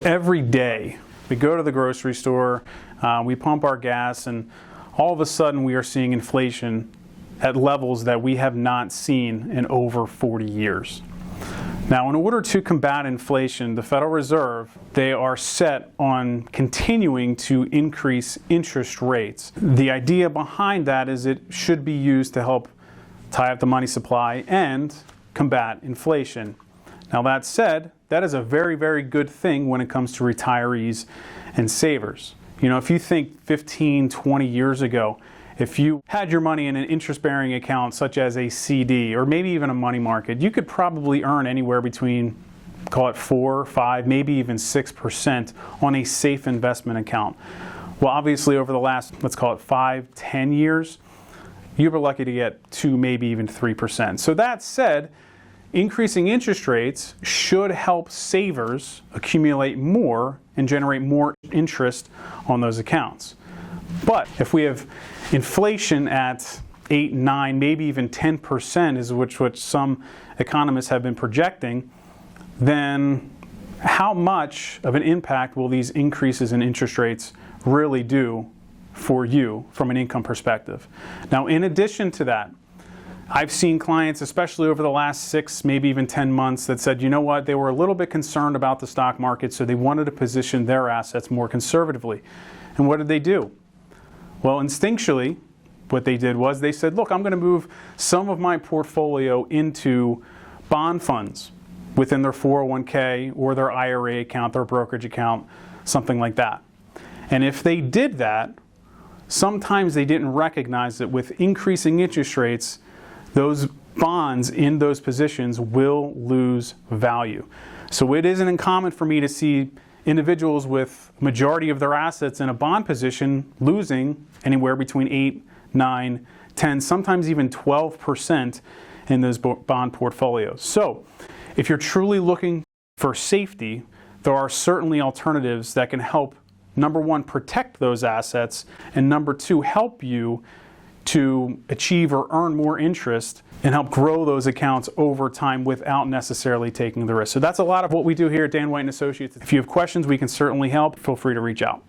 Every day we go to the grocery store, we pump our gas, and all of a sudden we are seeing inflation at levels that we have not seen in over 40 years. Now, in order to combat inflation, the Federal Reserve, they are set on continuing to increase interest rates. The idea behind that is it should be used to help tie up the money supply and combat inflation. Now, that said, that is a very, very good thing when it comes to retirees and savers. You know, if you think 15, 20 years ago, if you had your money in an interest-bearing account such as a CD or maybe even a money market, you could probably earn anywhere between, call it 4, 5, maybe even 6% on a safe investment account. Well, obviously over the last, let's call it 5, 10 years, you were lucky to get 2, maybe even 3%. So that said, increasing interest rates should help savers accumulate more and generate more interest on those accounts. But if we have inflation at 8, 9, maybe even 10% is which some economists have been projecting, then how much of an impact will these increases in interest rates really do for you from an income perspective? Now, in addition to that, I've seen clients, especially over the last 6, maybe even 10 months, that said, you know what, they were a little bit concerned about the stock market, so they wanted to position their assets more conservatively. And what did they do? Well, instinctually, what they did was they said, look, I'm going to move some of my portfolio into bond funds within their 401k or their IRA account, their brokerage account, something like that. And if they did that, sometimes they didn't recognize that with increasing interest rates, those bonds in those positions will lose value. So it isn't uncommon for me to see individuals with majority of their assets in a bond position losing anywhere between 8, 9, 10, sometimes even 12% in those bond portfolios. So if you're truly looking for safety, there are certainly alternatives that can help, number one, protect those assets, and number two, help you to achieve or earn more interest and help grow those accounts over time without necessarily taking the risk. So that's a lot of what we do here at Dan White & Associates. If you have questions, we can certainly help. Feel free to reach out.